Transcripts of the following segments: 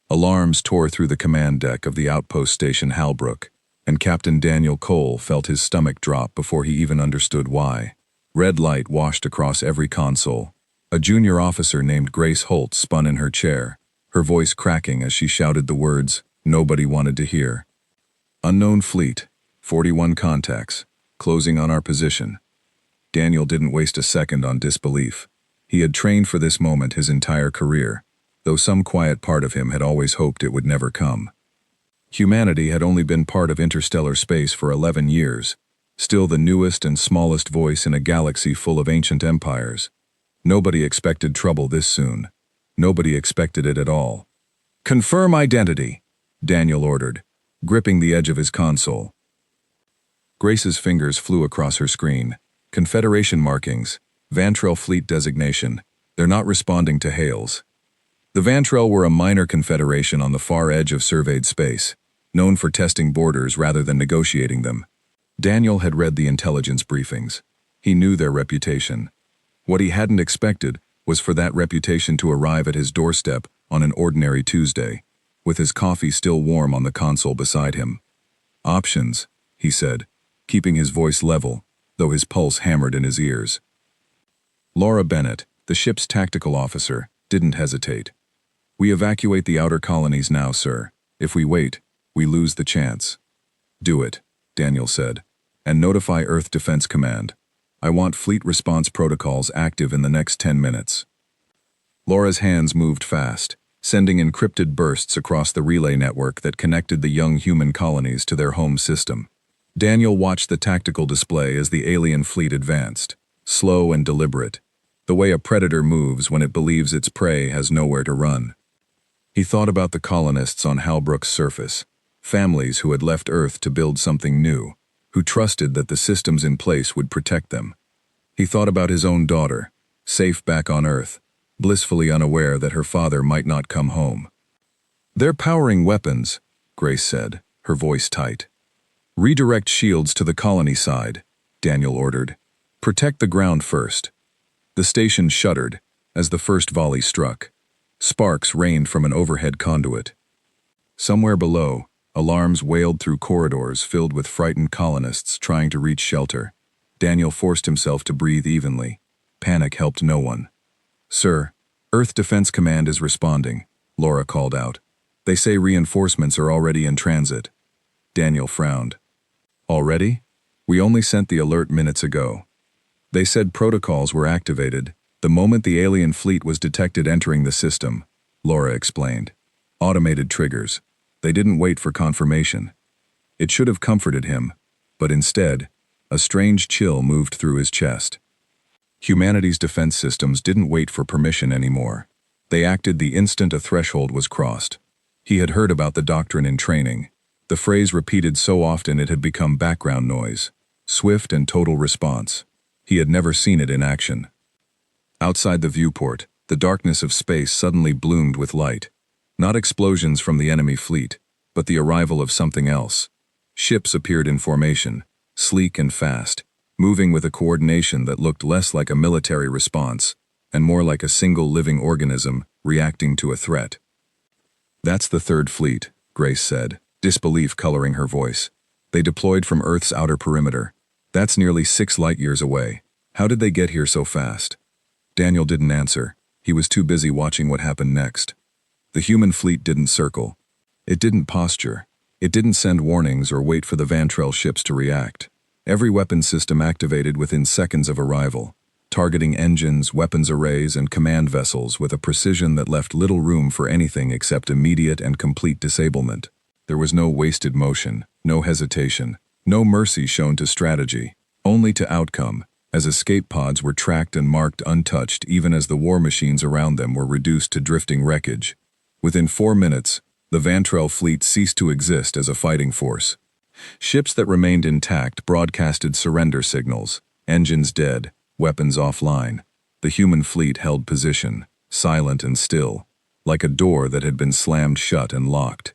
Alarms tore through the command deck of the outpost station Halbrook, and Captain Daniel Cole felt his stomach drop before he even understood why. Red light washed across every console. A junior officer named Grace Holt spun in her chair, her voice cracking as she shouted the words nobody wanted to hear. Unknown fleet, 41 contacts, closing on our position. Daniel didn't waste a second on disbelief. He had trained for this moment his entire career, though some quiet part of him had always hoped it would never come. Humanity had only been part of interstellar space for 11 years, still the newest and smallest voice in a galaxy full of ancient empires. Nobody expected trouble this soon. Nobody expected it at all. "Confirm identity," Daniel ordered, gripping the edge of his console. Grace's fingers flew across her screen. Confederation markings, Vantrell fleet designation. They're not responding to hails. The Vantrell were a minor confederation on the far edge of surveyed space, known for testing borders rather than negotiating them. Daniel had read the intelligence briefings. He knew their reputation. What he hadn't expected was for that reputation to arrive at his doorstep on an ordinary Tuesday, with his coffee still warm on the console beside him. "Options," he said, keeping his voice level, though his pulse hammered in his ears. Laura Bennett, the ship's tactical officer, didn't hesitate. "We evacuate the outer colonies now, sir. If we wait, we lose the chance." "Do it," Daniel said, "and notify Earth Defense Command. I want fleet response protocols active in the next 10 minutes. Laura's hands moved fast, sending encrypted bursts across the relay network that connected the young human colonies to their home system. Daniel watched the tactical display as the alien fleet advanced, slow and deliberate, the way a predator moves when it believes its prey has nowhere to run. He thought about the colonists on Halbrook's surface, families who had left Earth to build something new, who trusted that the systems in place would protect them. He thought about his own daughter, safe back on Earth, blissfully unaware that her father might not come home. "They're powering weapons," Grace said, her voice tight. "Redirect shields to the colony side," Daniel ordered. "Protect the ground first." The station shuddered as the first volley struck. Sparks rained from an overhead conduit. Somewhere below, alarms wailed through corridors filled with frightened colonists trying to reach shelter. Daniel forced himself to breathe evenly. Panic helped no one. "Sir, Earth Defense Command is responding," Laura called out. "They say reinforcements are already in transit." Daniel frowned. "Already? We only sent the alert minutes ago." "They said protocols were activated the moment the alien fleet was detected entering the system," Laura explained. "Automated triggers. They didn't wait for confirmation." It should have comforted him, but instead, a strange chill moved through his chest. Humanity's defense systems didn't wait for permission anymore. They acted the instant a threshold was crossed. He had heard about the doctrine in training, the phrase repeated so often it had become background noise. Swift and total response. He had never seen it in action. Outside the viewport, the darkness of space suddenly bloomed with light. Not explosions from the enemy fleet, but the arrival of something else. Ships appeared in formation, sleek and fast, moving with a coordination that looked less like a military response and more like a single living organism reacting to a threat. "That's the Third Fleet," Grace said, disbelief coloring her voice. "They deployed from Earth's outer perimeter. That's nearly 6 light-years away. How did they get here so fast?" Daniel didn't answer. He was too busy watching what happened next. The human fleet didn't circle. It didn't posture. It didn't send warnings or wait for the Vantrell ships to react. Every weapon system activated within seconds of arrival, targeting engines, weapons arrays, and command vessels with a precision that left little room for anything except immediate and complete disablement. There was no wasted motion, no hesitation, no mercy shown to strategy, only to outcome, as escape pods were tracked and marked untouched even as the war machines around them were reduced to drifting wreckage. Within 4 minutes, the Vantrell fleet ceased to exist as a fighting force. Ships that remained intact broadcasted surrender signals, engines dead, weapons offline. The human fleet held position, silent and still, like a door that had been slammed shut and locked.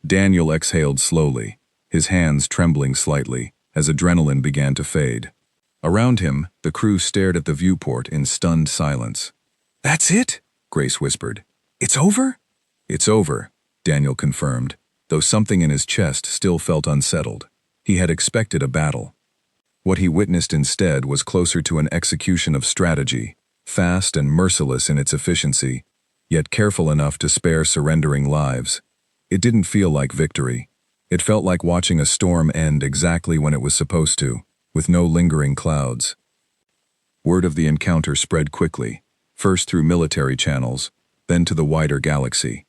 Daniel exhaled slowly, his hands trembling slightly as adrenaline began to fade. Around him, the crew stared at the viewport in stunned silence. "That's it?" Grace whispered. "It's over?" "It's over," Daniel confirmed, though something in his chest still felt unsettled. He had expected a battle. What he witnessed instead was closer to an execution of strategy, fast and merciless in its efficiency, yet careful enough to spare surrendering lives. It didn't feel like victory. It felt like watching a storm end exactly when it was supposed to, with no lingering clouds. Word of the encounter spread quickly, first through military channels, then to the wider galaxy.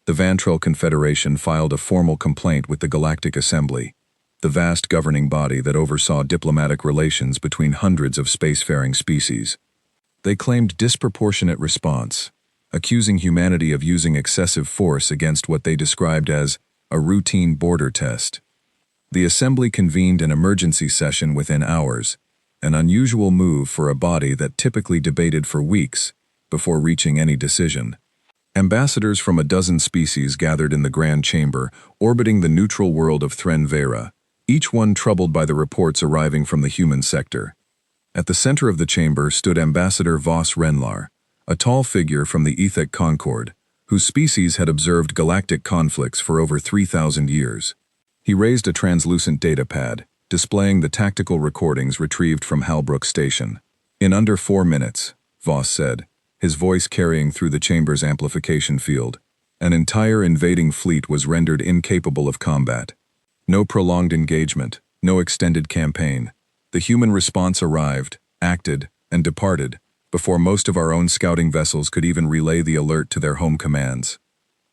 The Vantrell Confederation filed a formal complaint with the Galactic Assembly, the vast governing body that oversaw diplomatic relations between hundreds of spacefaring species. They claimed disproportionate response, accusing humanity of using excessive force against what they described as a routine border test. The Assembly convened an emergency session within hours, an unusual move for a body that typically debated for weeks before reaching any decision. Ambassadors from a dozen species gathered in the Grand Chamber, orbiting the neutral world of Thren Vera, each one troubled by the reports arriving from the human sector. At the center of the chamber stood Ambassador Voss Renlar, a tall figure from the Ethek Concord, whose species had observed galactic conflicts for over 3,000 years. He raised a translucent data pad, displaying the tactical recordings retrieved from Halbrook Station. In under 4 minutes, Voss said, his voice carrying through the chamber's amplification field, an entire invading fleet was rendered incapable of combat. No prolonged engagement, no extended campaign. The human response arrived, acted, and departed before most of our own scouting vessels could even relay the alert to their home commands.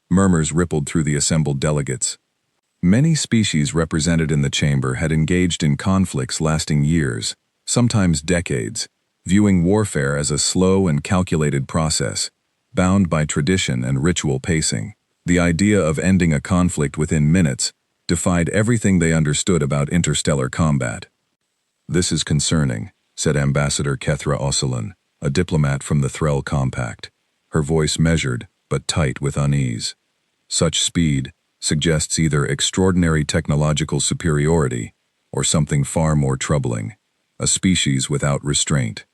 Murmurs rippled through the assembled delegates. Many species represented in the chamber had engaged in conflicts lasting years, sometimes decades, viewing warfare as a slow and calculated process, bound by tradition and ritual pacing. The idea of ending a conflict within minutes defied everything they understood about interstellar combat. "This is concerning," said Ambassador Kethra Osselin, a diplomat from the Threll Compact, her voice measured but tight with unease. "Such speed suggests either extraordinary technological superiority or something far more troubling, a species without restraint.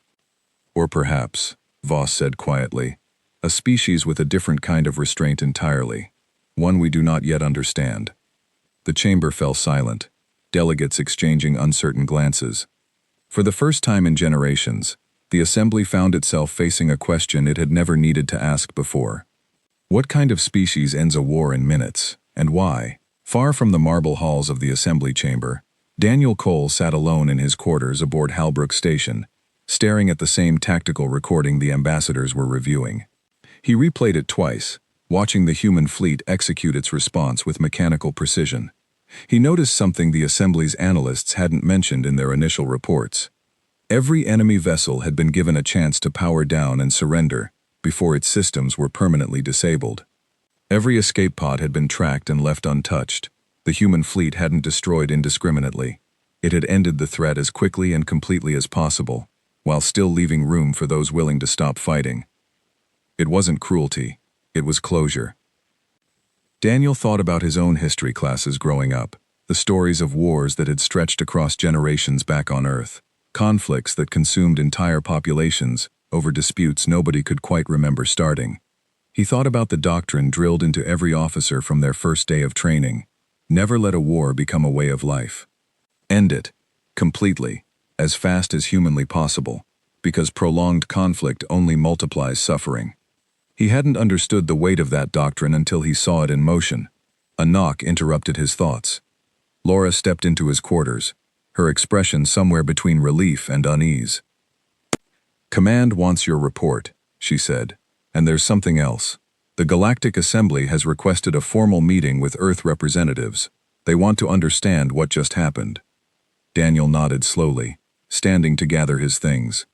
Or perhaps," Voss said quietly, "a species with a different kind of restraint entirely, one we do not yet understand." The chamber fell silent, delegates exchanging uncertain glances. For the first time in generations, the Assembly found itself facing a question it had never needed to ask before. What kind of species ends a war in minutes, and why? Far from the marble halls of the Assembly chamber, Daniel Cole sat alone in his quarters aboard Halbrook Station, staring at the same tactical recording the ambassadors were reviewing. He replayed it twice, watching the human fleet execute its response with mechanical precision. He noticed something the Assembly's analysts hadn't mentioned in their initial reports. Every enemy vessel had been given a chance to power down and surrender before its systems were permanently disabled. Every escape pod had been tracked and left untouched. The human fleet hadn't destroyed indiscriminately. It had ended the threat as quickly and completely as possible, while still leaving room for those willing to stop fighting. It wasn't cruelty, it was closure. Daniel thought about his own history classes growing up, the stories of wars that had stretched across generations back on Earth, conflicts that consumed entire populations over disputes nobody could quite remember starting. He thought about the doctrine drilled into every officer from their first day of training: never let a war become a way of life. End it, completely, as fast as humanly possible, because prolonged conflict only multiplies suffering. He hadn't understood the weight of that doctrine until he saw it in motion. A knock interrupted his thoughts. Laura stepped into his quarters, her expression somewhere between relief and unease. "Command wants your report," she said, "and there's something else. The Galactic Assembly has requested a formal meeting with Earth representatives. They want to understand what just happened." Daniel nodded slowly, standing to gather his things.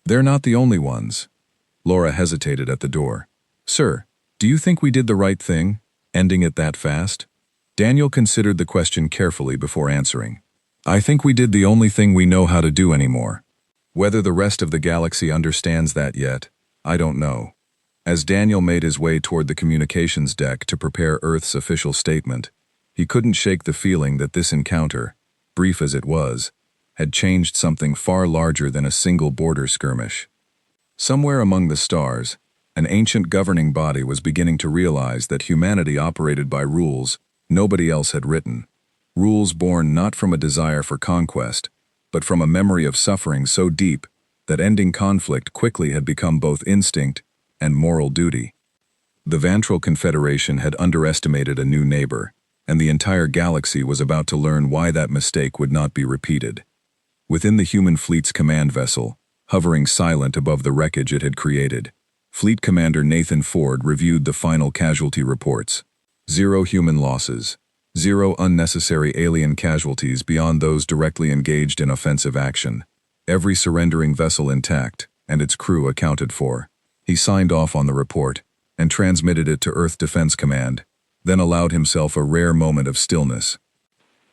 "They're not the only ones." Laura hesitated at the door. "Sir, do you think we did the right thing, ending it that fast?" Daniel considered the question carefully before answering. "I think we did the only thing we know how to do anymore. Whether the rest of the galaxy understands that yet, I don't know." As Daniel made his way toward the communications deck to prepare Earth's official statement, he couldn't shake the feeling that this encounter, brief as it was, had changed something far larger than a single border skirmish. Somewhere among the stars, An ancient governing body was beginning to realize that humanity operated by rules nobody else had written. Rules born not from a desire for conquest, but from a memory of suffering so deep that ending conflict quickly had become both instinct and moral duty. The Vantral Confederation had underestimated a new neighbor, and the entire galaxy was about to learn why that mistake would not be repeated. Within the human fleet's command vessel, hovering silent above the wreckage it had created, Fleet Commander Nathan Ford reviewed the final casualty reports. 0 human losses. 0 unnecessary alien casualties beyond those directly engaged in offensive action. Every surrendering vessel intact, and its crew accounted for. He signed off on the report and transmitted it to Earth Defense Command, then allowed himself a rare moment of stillness.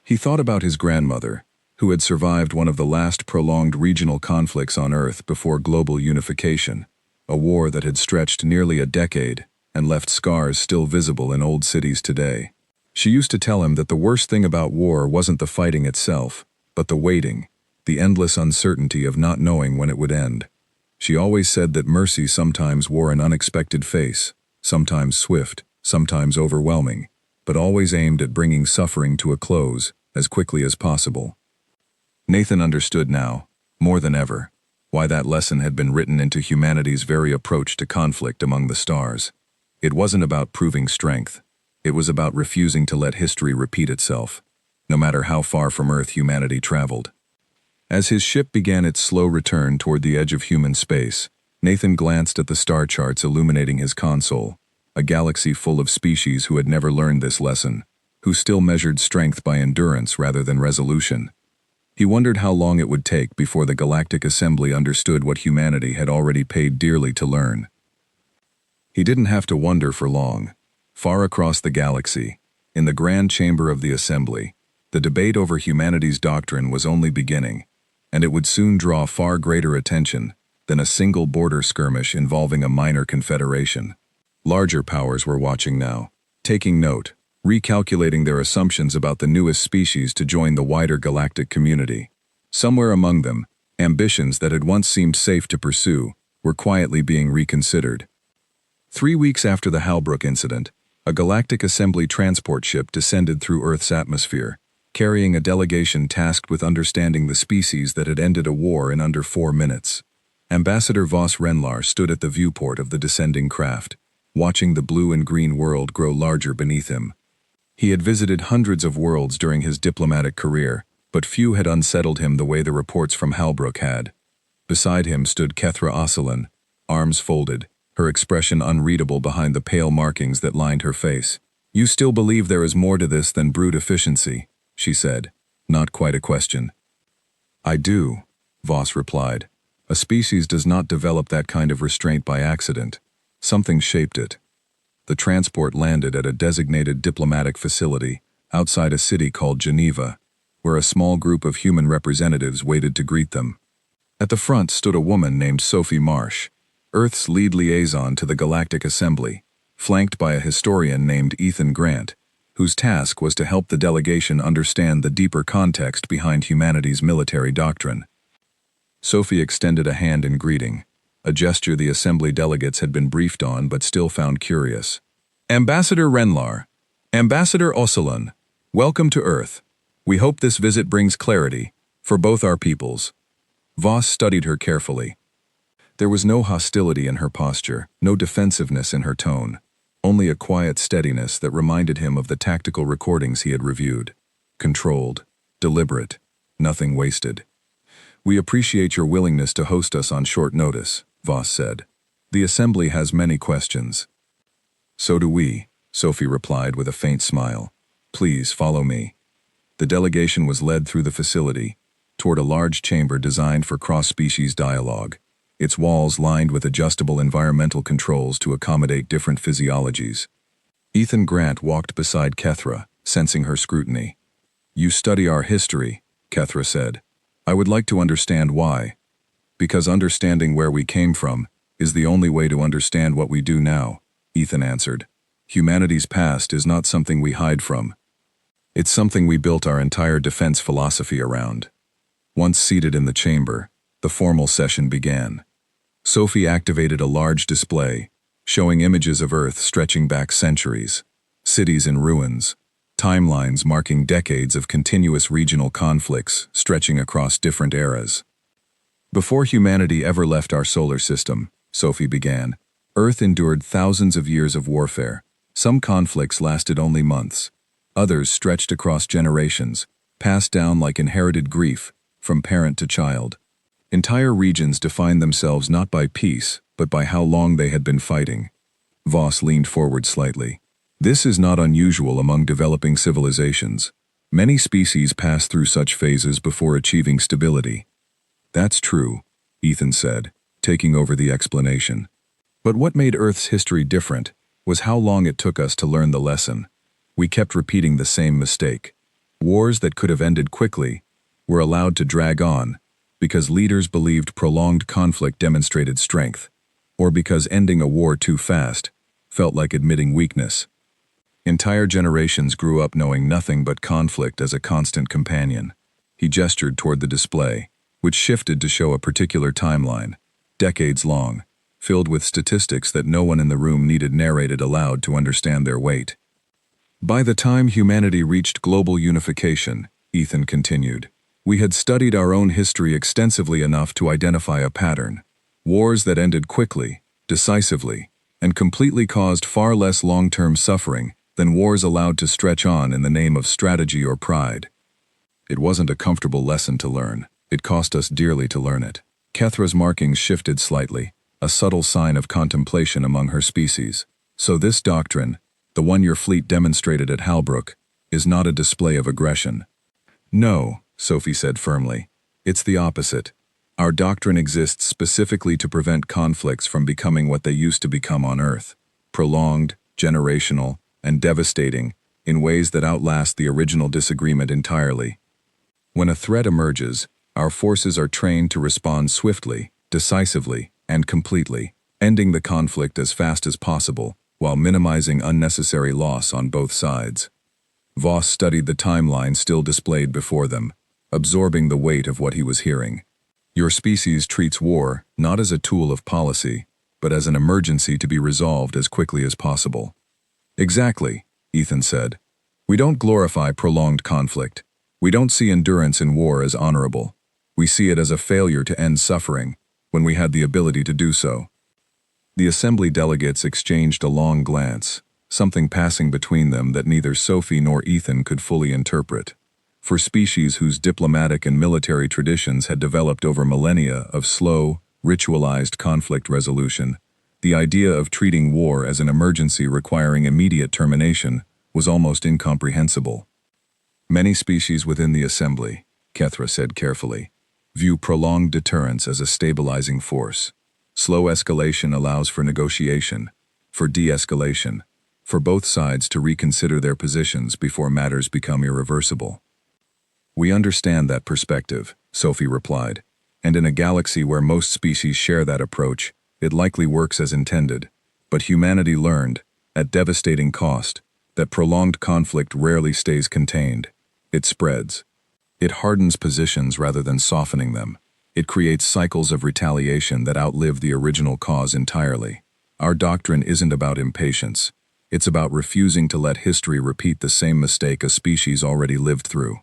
He thought about his grandmother, who had survived one of the last prolonged regional conflicts on Earth before global unification, a war that had stretched nearly a decade and left scars still visible in old cities today. She used to tell him that the worst thing about war wasn't the fighting itself, but the waiting, the endless uncertainty of not knowing when it would end. She always said that mercy sometimes wore an unexpected face, sometimes swift, sometimes overwhelming, but always aimed at bringing suffering to a close as quickly as possible. Nathan understood now, more than ever, why that lesson had been written into humanity's very approach to conflict among the stars. It wasn't about proving strength. It was about refusing to let history repeat itself, no matter how far from Earth humanity traveled. As his ship began its slow return toward the edge of human space, Nathan glanced at the star charts illuminating his console, a galaxy full of species who had never learned this lesson, who still measured strength by endurance rather than resolution. He wondered how long it would take before the Galactic Assembly understood what humanity had already paid dearly to learn. He didn't have to wonder for long. Far across the galaxy, in the grand chamber of the Assembly, the debate over humanity's doctrine was only beginning, and it would soon draw far greater attention than a single border skirmish involving a minor confederation. Larger powers were watching now, taking note, recalculating their assumptions about the newest species to join the wider galactic community. Somewhere among them, ambitions that had once seemed safe to pursue were quietly being reconsidered. 3 weeks after the Halbrook incident, a Galactic Assembly transport ship descended through Earth's atmosphere, carrying a delegation tasked with understanding the species that had ended a war in under 4 minutes. Ambassador Voss Renlar stood at the viewport of the descending craft, watching the blue and green world grow larger beneath him. He had visited hundreds of worlds during his diplomatic career, but few had unsettled him the way the reports from Halbrook had. Beside him stood Kethra Osselin, arms folded, her expression unreadable behind the pale markings that lined her face. "You still believe there is more to this than brute efficiency," she said, not quite a question. "I do," Voss replied. "A species does not develop that kind of restraint by accident. Something shaped it." The transport landed at a designated diplomatic facility outside a city called Geneva, where a small group of human representatives waited to greet them. At the front stood a woman named Sophie Marsh, Earth's lead liaison to the Galactic Assembly, flanked by a historian named Ethan Grant, whose task was to help the delegation understand the deeper context behind humanity's military doctrine. Sophie extended a hand in greeting, a gesture the Assembly delegates had been briefed on but still found curious. "Ambassador Renlar, Ambassador Osselin, welcome to Earth. We hope this visit brings clarity for both our peoples." Voss studied her carefully. There was no hostility in her posture, no defensiveness in her tone, only a quiet steadiness that reminded him of the tactical recordings he had reviewed. Controlled, deliberate, nothing wasted. "We appreciate your willingness to host us on short notice," Voss said. "The Assembly has many questions." "So do we," Sophie replied with a faint smile. "Please follow me." The delegation was led through the facility, toward a large chamber designed for cross-species dialogue, its walls lined with adjustable environmental controls to accommodate different physiologies. Ethan Grant walked beside Kethra, sensing her scrutiny. "You study our history," Kethra said. "I would like to understand why." "Because understanding where we came from is the only way to understand what we do now," Ethan answered. "Humanity's past is not something we hide from. It's something we built our entire defense philosophy around." Once seated in the chamber, the formal session began. Sophie activated a large display, showing images of Earth stretching back centuries, cities in ruins, timelines marking decades of continuous regional conflicts stretching across different eras. Before humanity ever left our solar system, Sophie began, Earth endured thousands of years of warfare. Some conflicts lasted only months. Others stretched across generations, passed down like inherited grief, from parent to child. Entire regions defined themselves not by peace, but by how long they had been fighting. Voss leaned forward slightly. This is not unusual among developing civilizations. Many species pass through such phases before achieving stability. That's true, Ethan said, taking over the explanation. But what made Earth's history different was how long it took us to learn the lesson. We kept repeating the same mistake. Wars that could have ended quickly were allowed to drag on because leaders believed prolonged conflict demonstrated strength, or because ending a war too fast felt like admitting weakness. Entire generations grew up knowing nothing but conflict as a constant companion. He gestured toward the display, which shifted to show a particular timeline, decades long, filled with statistics that no one in the room needed narrated aloud to understand their weight. By the time humanity reached global unification, Ethan continued, we had studied our own history extensively enough to identify a pattern. Wars that ended quickly, decisively, and completely caused far less long-term suffering than wars allowed to stretch on in the name of strategy or pride. It wasn't a comfortable lesson to learn. It cost us dearly to learn it. Kethra's markings shifted slightly, a subtle sign of contemplation among her species. So this doctrine, the one your fleet demonstrated at Halbrook, is not a display of aggression. No, Sophie said firmly. It's the opposite. Our doctrine exists specifically to prevent conflicts from becoming what they used to become on Earth, prolonged, generational, and devastating, in ways that outlast the original disagreement entirely. When a threat emerges, our forces are trained to respond swiftly, decisively, and completely, ending the conflict as fast as possible, while minimizing unnecessary loss on both sides. Voss studied the timeline still displayed before them, absorbing the weight of what he was hearing. Your species treats war not as a tool of policy, but as an emergency to be resolved as quickly as possible. Exactly, Ethan said. We don't glorify prolonged conflict. We don't see endurance in war as honorable. We see it as a failure to end suffering, when we had the ability to do so. The assembly delegates exchanged a long glance, something passing between them that neither Sophie nor Ethan could fully interpret. For species whose diplomatic and military traditions had developed over millennia of slow, ritualized conflict resolution, the idea of treating war as an emergency requiring immediate termination was almost incomprehensible. Many species within the assembly, Kethra said carefully, view prolonged deterrence as a stabilizing force. Slow escalation allows for negotiation, for de-escalation, for both sides to reconsider their positions before matters become irreversible. We understand that perspective, Sophie replied, and in a galaxy where most species share that approach, it likely works as intended. But humanity learned, at devastating cost, that prolonged conflict rarely stays contained. It spreads. It hardens positions rather than softening them. It creates cycles of retaliation that outlive the original cause entirely. Our doctrine isn't about impatience. It's about refusing to let history repeat the same mistake a species already lived through.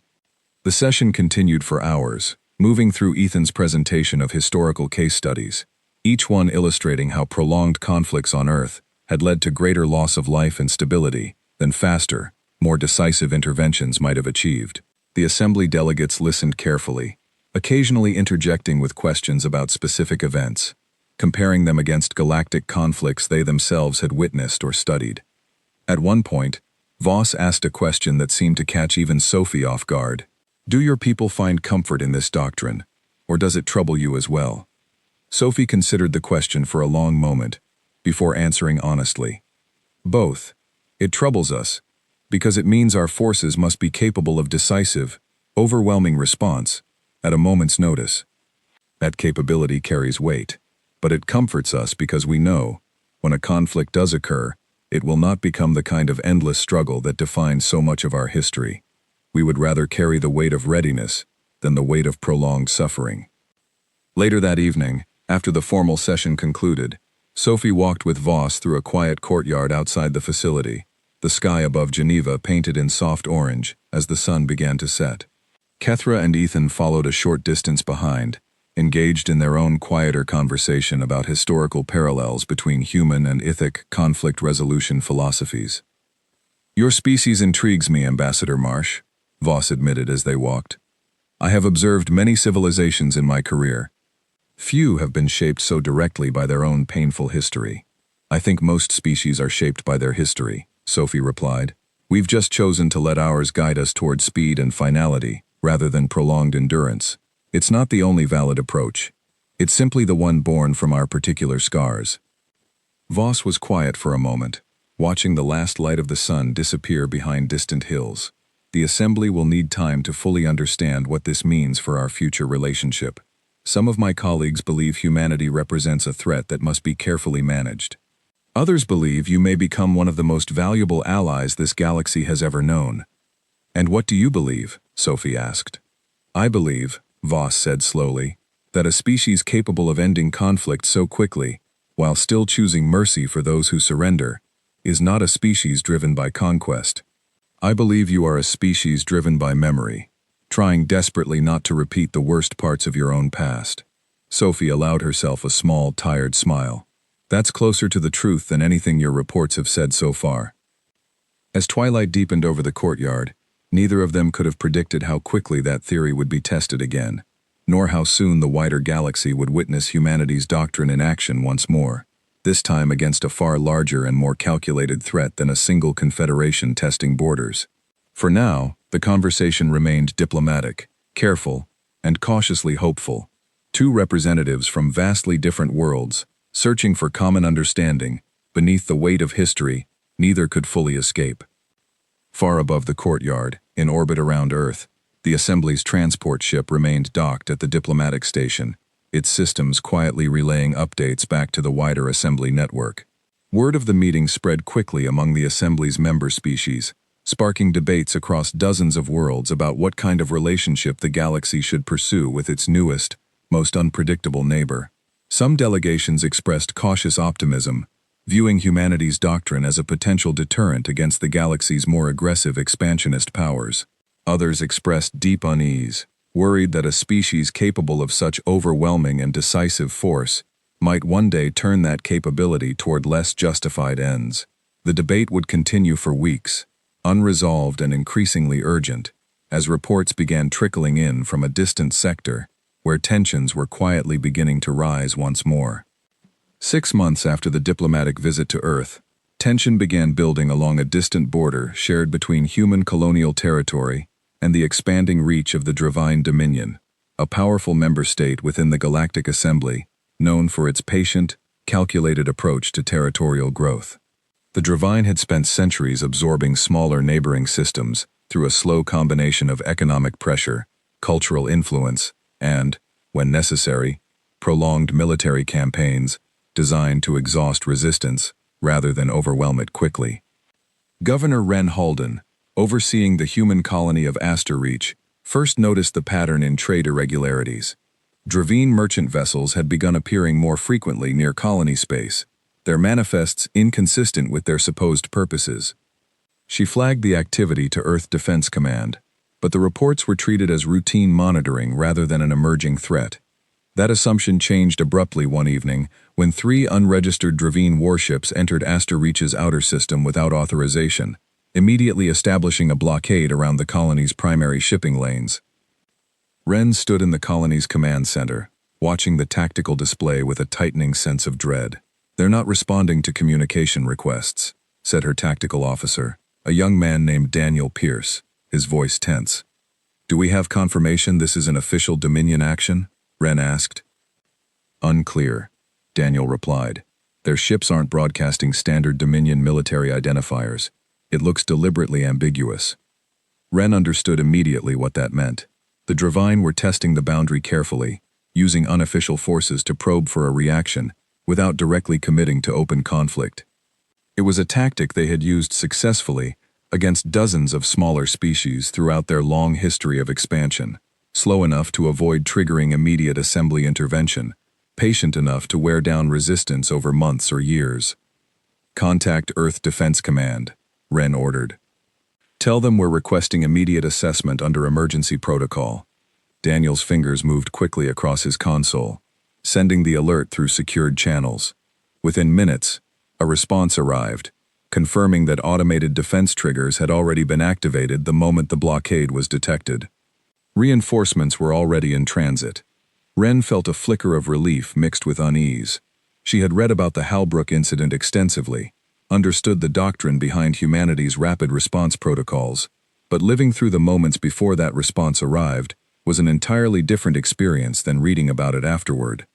The session continued for hours, moving through Ethan's presentation of historical case studies, each one illustrating how prolonged conflicts on Earth had led to greater loss of life and stability than faster, more decisive interventions might have achieved. The assembly delegates listened carefully, occasionally interjecting with questions about specific events, comparing them against galactic conflicts they themselves had witnessed or studied. At one point, Voss asked a question that seemed to catch even Sophie off guard. Do your people find comfort in this doctrine, or does it trouble you as well? Sophie considered the question for a long moment, before answering honestly. Both. It troubles us, because it means our forces must be capable of decisive, overwhelming response, at a moment's notice. That capability carries weight, but it comforts us because we know, when a conflict does occur, it will not become the kind of endless struggle that defines so much of our history. We would rather carry the weight of readiness than the weight of prolonged suffering. Later that evening, after the formal session concluded, Sophie walked with Voss through a quiet courtyard outside the facility, the sky above Geneva painted in soft orange as the sun began to set. Kethra and Ethan followed a short distance behind, engaged in their own quieter conversation about historical parallels between human and Ithic conflict resolution philosophies. "Your species intrigues me, Ambassador Marsh," Voss admitted as they walked. "I have observed many civilizations in my career. Few have been shaped so directly by their own painful history. I think most species are shaped by their history," Sophie replied. "We've just chosen to let ours guide us toward speed and finality, rather than prolonged endurance. It's not the only valid approach. It's simply the one born from our particular scars." Voss was quiet for a moment, watching the last light of the sun disappear behind distant hills. "The Assembly will need time to fully understand what this means for our future relationship. Some of my colleagues believe humanity represents a threat that must be carefully managed. Others believe you may become one of the most valuable allies this galaxy has ever known." "And what do you believe?" Sophie asked. "I believe," Voss said slowly, "that a species capable of ending conflict so quickly, while still choosing mercy for those who surrender, is not a species driven by conquest. I believe you are a species driven by memory, trying desperately not to repeat the worst parts of your own past." Sophie allowed herself a small, tired smile. "That's closer to the truth than anything your reports have said so far." As twilight deepened over the courtyard, neither of them could have predicted how quickly that theory would be tested again, nor how soon the wider galaxy would witness humanity's doctrine in action once more, this time against a far larger and more calculated threat than a single confederation testing borders. For now, the conversation remained diplomatic, careful, and cautiously hopeful. Two representatives from vastly different worlds, searching for common understanding, beneath the weight of history, neither could fully escape. Far above the courtyard, in orbit around Earth, the Assembly's transport ship remained docked at the diplomatic station, its systems quietly relaying updates back to the wider Assembly network. Word of the meeting spread quickly among the Assembly's member species, sparking debates across dozens of worlds about what kind of relationship the galaxy should pursue with its newest, most unpredictable neighbor. Some delegations expressed cautious optimism, viewing humanity's doctrine as a potential deterrent against the galaxy's more aggressive expansionist powers. Others expressed deep unease, worried that a species capable of such overwhelming and decisive force might one day turn that capability toward less justified ends. The debate would continue for weeks, unresolved and increasingly urgent, as reports began trickling in from a distant sector, where tensions were quietly beginning to rise once more. 6 months after the diplomatic visit to Earth, tension began building along a distant border shared between human colonial territory and the expanding reach of the Dravine Dominion, a powerful member state within the Galactic Assembly, known for its patient, calculated approach to territorial growth. The Dravine had spent centuries absorbing smaller neighboring systems through a slow combination of economic pressure, cultural influence, and, when necessary, prolonged military campaigns designed to exhaust resistance rather than overwhelm it quickly. Governor Ren Halden, overseeing the human colony of Asterreach, first noticed the pattern in trade irregularities. Dravine merchant vessels had begun appearing more frequently near colony space, their manifests inconsistent with their supposed purposes. She flagged the activity to Earth Defense Command, but the reports were treated as routine monitoring rather than an emerging threat. That assumption changed abruptly one evening when 3 unregistered Dravine warships entered Asterreach's outer system without authorization, immediately establishing a blockade around the colony's primary shipping lanes. Ren stood in the colony's command center, watching the tactical display with a tightening sense of dread. "They're not responding to communication requests," said her tactical officer, a young man named Daniel Pierce, his voice tense. "Do we have confirmation this is an official Dominion action?" Ren asked. "Unclear," Daniel replied. "Their ships aren't broadcasting standard Dominion military identifiers. It looks deliberately ambiguous." Ren understood immediately what that meant. The Dravine were testing the boundary carefully, using unofficial forces to probe for a reaction, without directly committing to open conflict. It was a tactic they had used successfully against dozens of smaller species throughout their long history of expansion, slow enough to avoid triggering immediate assembly intervention, patient enough to wear down resistance over months or years. "Contact Earth Defense Command," Wren ordered. "Tell them we're requesting immediate assessment under emergency protocol." Daniel's fingers moved quickly across his console, sending the alert through secured channels. Within minutes, a response arrived, confirming that automated defense triggers had already been activated the moment the blockade was detected. Reinforcements were already in transit. Wren felt a flicker of relief mixed with unease. She had read about the Halbrook incident extensively, understood the doctrine behind humanity's rapid response protocols, but living through the moments before that response arrived was an entirely different experience than reading about it afterward.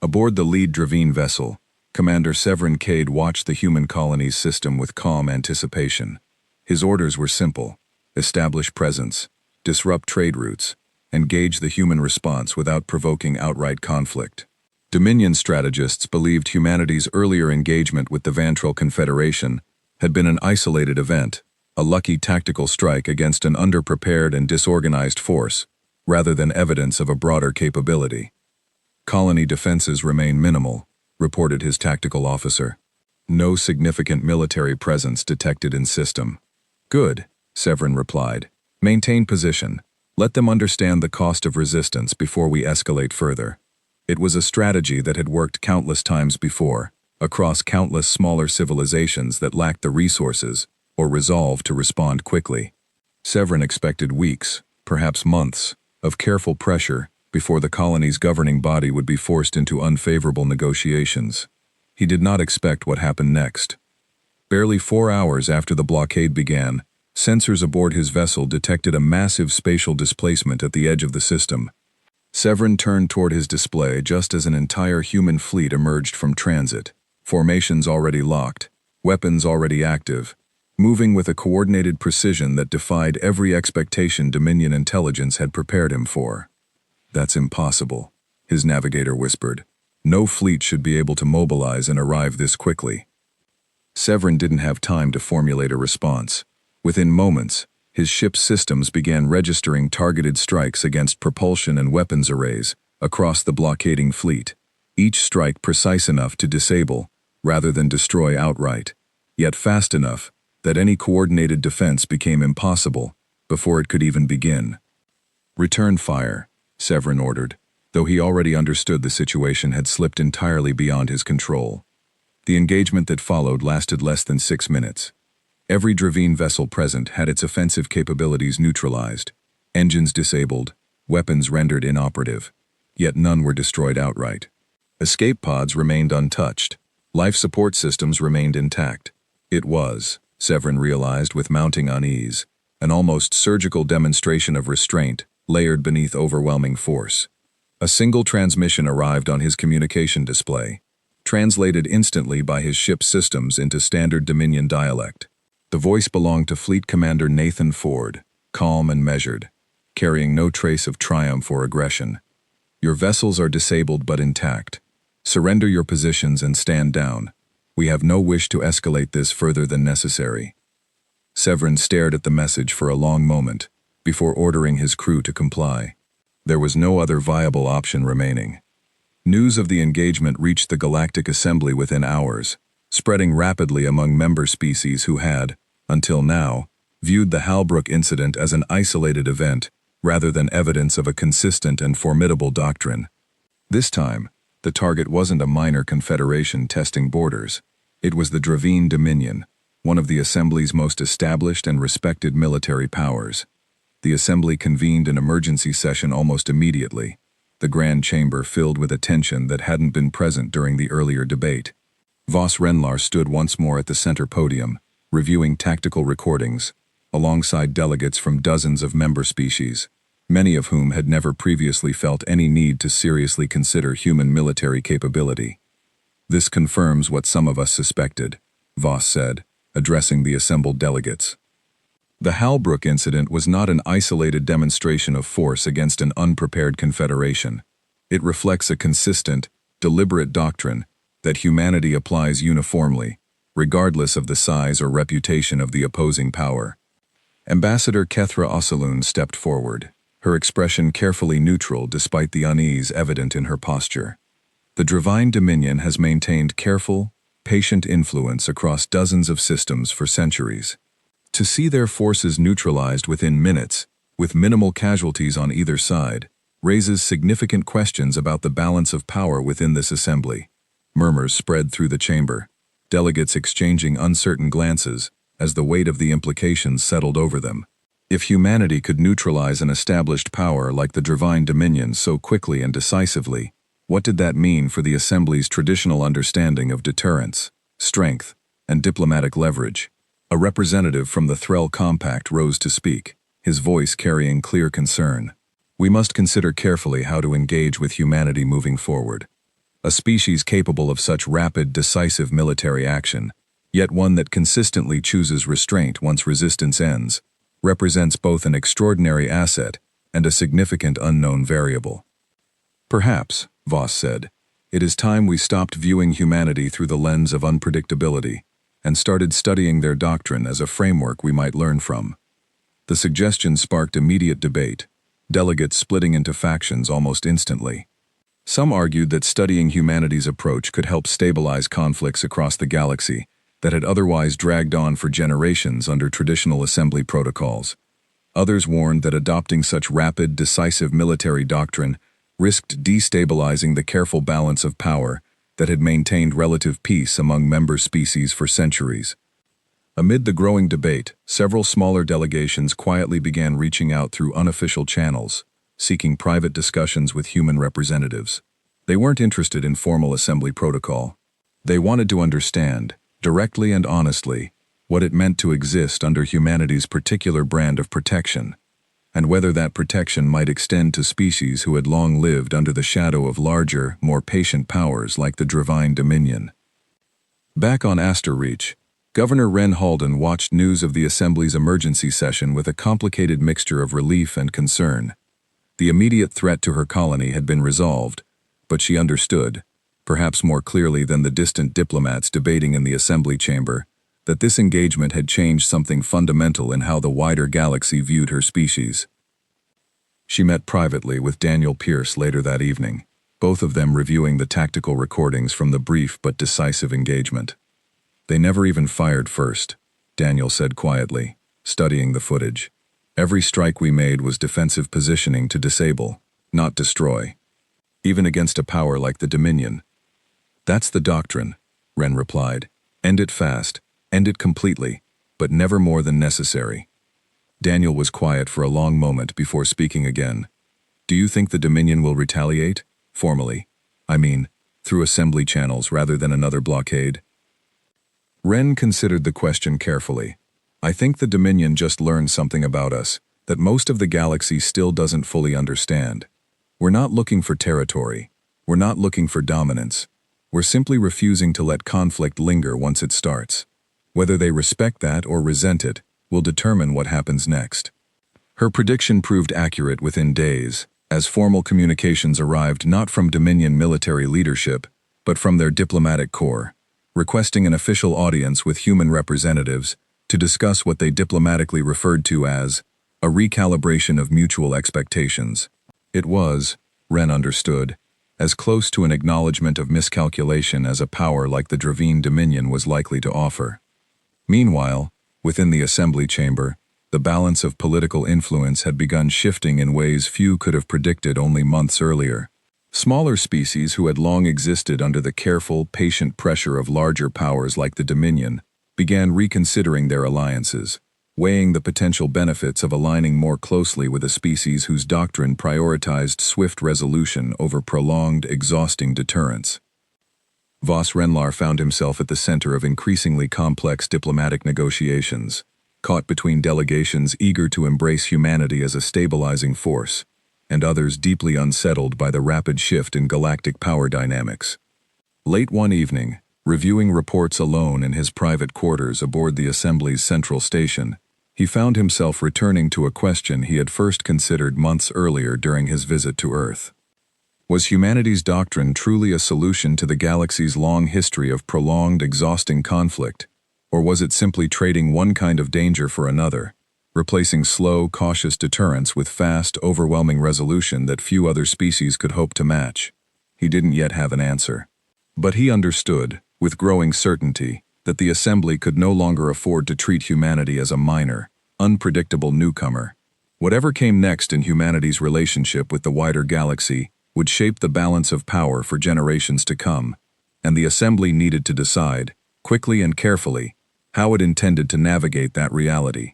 Aboard the lead Dravine vessel, Commander Severin Cade watched the human colony's system with calm anticipation. His orders were simple: establish presence, disrupt trade routes, and gauge the human response without provoking outright conflict. Dominion strategists believed humanity's earlier engagement with the Vantril Confederation had been an isolated event, a lucky tactical strike against an underprepared and disorganized force, rather than evidence of a broader capability. "Colony defenses remain minimal," reported his tactical officer. "No significant military presence detected in system." "Good," Severin replied. "Maintain position. Let them understand the cost of resistance before we escalate further." It was a strategy that had worked countless times before, across countless smaller civilizations that lacked the resources or resolve to respond quickly. Severin expected weeks, perhaps months, of careful pressure before the colony's governing body would be forced into unfavorable negotiations. He did not expect what happened next. Barely 4 hours after the blockade began, sensors aboard his vessel detected a massive spatial displacement at the edge of the system. Severin turned toward his display just as an entire human fleet emerged from transit, formations already locked, weapons already active, moving with a coordinated precision that defied every expectation Dominion intelligence had prepared him for. "That's impossible," his navigator whispered. "No fleet should be able to mobilize and arrive this quickly." Severin didn't have time to formulate a response. Within moments, his ship's systems began registering targeted strikes against propulsion and weapons arrays across the blockading fleet, each strike precise enough to disable, rather than destroy outright, yet fast enough that any coordinated defense became impossible before it could even begin. "Return fire," Severin ordered, though he already understood the situation had slipped entirely beyond his control. The engagement that followed lasted less than 6 minutes. Every Dravine vessel present had its offensive capabilities neutralized, engines disabled, weapons rendered inoperative, yet none were destroyed outright. Escape pods remained untouched. Life support systems remained intact. It was, Severin realized with mounting unease, an almost surgical demonstration of restraint layered beneath overwhelming force. A single transmission arrived on his communication display, translated instantly by his ship's systems into standard Dominion dialect. The voice belonged to Fleet Commander Nathan Ford, calm and measured, carrying no trace of triumph or aggression. "Your vessels are disabled but intact. Surrender your positions and stand down. We have no wish to escalate this further than necessary." Severin stared at the message for a long moment, before ordering his crew to comply. There was no other viable option remaining. News of the engagement reached the Galactic Assembly within hours, spreading rapidly among member species who had, until now, viewed the Halbrook incident as an isolated event rather than evidence of a consistent and formidable doctrine. This time, the target wasn't a minor confederation testing borders. It was the Dravine Dominion, one of the Assembly's most established and respected military powers. The Assembly convened an emergency session almost immediately, the Grand Chamber filled with attention that hadn't been present during the earlier debate. Voss Renlar stood once more at the center podium, reviewing tactical recordings, alongside delegates from dozens of member species, many of whom had never previously felt any need to seriously consider human military capability. "This confirms what some of us suspected," Voss said, addressing the assembled delegates. The Halbrook incident was not an isolated demonstration of force against an unprepared confederation. It reflects a consistent, deliberate doctrine that humanity applies uniformly, regardless of the size or reputation of the opposing power. Ambassador Kethra Ossaloon stepped forward, her expression carefully neutral despite the unease evident in her posture. The Dravine Dominion has maintained careful, patient influence across dozens of systems for centuries. To see their forces neutralized within minutes, with minimal casualties on either side, raises significant questions about the balance of power within this assembly. Murmurs spread through the chamber, delegates exchanging uncertain glances as the weight of the implications settled over them. If humanity could neutralize an established power like the Dravine Dominion so quickly and decisively, what did that mean for the Assembly's traditional understanding of deterrence, strength, and diplomatic leverage? A representative from the Threll Compact rose to speak, his voice carrying clear concern. We must consider carefully how to engage with humanity moving forward. A species capable of such rapid, decisive military action, yet one that consistently chooses restraint once resistance ends, represents both an extraordinary asset and a significant unknown variable. Perhaps, Voss said, it is time we stopped viewing humanity through the lens of unpredictability and started studying their doctrine as a framework we might learn from. The suggestion sparked immediate debate, delegates splitting into factions almost instantly. Some argued that studying humanity's approach could help stabilize conflicts across the galaxy that had otherwise dragged on for generations under traditional assembly protocols. Others warned that adopting such rapid, decisive military doctrine risked destabilizing the careful balance of power that had maintained relative peace among member species for centuries. Amid the growing debate, several smaller delegations quietly began reaching out through unofficial channels, seeking private discussions with human representatives. They weren't interested in formal assembly protocol. They wanted to understand, directly and honestly, what it meant to exist under humanity's particular brand of protection, and whether that protection might extend to species who had long lived under the shadow of larger, more patient powers like the Dravine Dominion. Back on Asterreach, Governor Ren Halden watched news of the Assembly's emergency session with a complicated mixture of relief and concern. The immediate threat to her colony had been resolved, but she understood, perhaps more clearly than the distant diplomats debating in the Assembly chamber, that this engagement had changed something fundamental in how the wider galaxy viewed her species. She met privately with Daniel Pierce later that evening, both of them reviewing the tactical recordings from the brief but decisive engagement. They never even fired first, Daniel said quietly, studying the footage. Every strike we made was defensive positioning to disable, not destroy. Even against a power like the Dominion. That's the doctrine, Ren replied. End it fast, end it completely, but never more than necessary. Daniel was quiet for a long moment before speaking again. Do you think the Dominion will retaliate? Formally. I mean, through assembly channels rather than another blockade? Ren considered the question carefully. I think the Dominion just learned something about us that most of the galaxy still doesn't fully understand. We're not looking for territory. We're not looking for dominance. We're simply refusing to let conflict linger once it starts. Whether they respect that or resent it will determine what happens next. Her prediction proved accurate within days, as formal communications arrived not from Dominion military leadership, but from their diplomatic corps, requesting an official audience with human representatives to discuss what they diplomatically referred to as a recalibration of mutual expectations. It was, Ren understood, as close to an acknowledgement of miscalculation as a power like the Dravine Dominion was likely to offer. Meanwhile, within the assembly chamber, the balance of political influence had begun shifting in ways few could have predicted only months earlier. Smaller species who had long existed under the careful, patient pressure of larger powers like the Dominion began reconsidering their alliances, weighing the potential benefits of aligning more closely with a species whose doctrine prioritized swift resolution over prolonged, exhausting deterrence. Voss Renlar found himself at the center of increasingly complex diplomatic negotiations, caught between delegations eager to embrace humanity as a stabilizing force, and others deeply unsettled by the rapid shift in galactic power dynamics. Late one evening, reviewing reports alone in his private quarters aboard the Assembly's central station, he found himself returning to a question he had first considered months earlier during his visit to Earth. Was humanity's doctrine truly a solution to the galaxy's long history of prolonged, exhausting conflict, or was it simply trading one kind of danger for another, replacing slow, cautious deterrence with fast, overwhelming resolution that few other species could hope to match? He didn't yet have an answer. But he understood, with growing certainty, that the Assembly could no longer afford to treat humanity as a minor, unpredictable newcomer. Whatever came next in humanity's relationship with the wider galaxy would shape the balance of power for generations to come, and the Assembly needed to decide, quickly and carefully, how it intended to navigate that reality.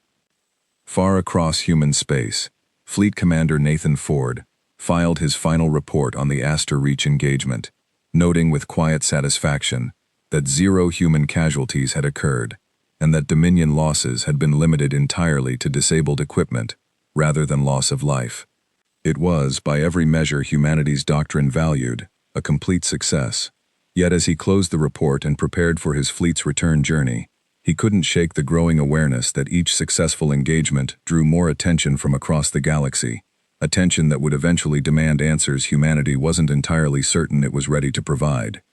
Far across human space, Fleet Commander Nathan Ford filed his final report on the Aster Reach engagement, noting with quiet satisfaction that 0 human casualties had occurred, and that Dominion losses had been limited entirely to disabled equipment, rather than loss of life. It was, by every measure humanity's doctrine valued, a complete success. Yet as he closed the report and prepared for his fleet's return journey, he couldn't shake the growing awareness that each successful engagement drew more attention from across the galaxy, attention that would eventually demand answers humanity wasn't entirely certain it was ready to provide.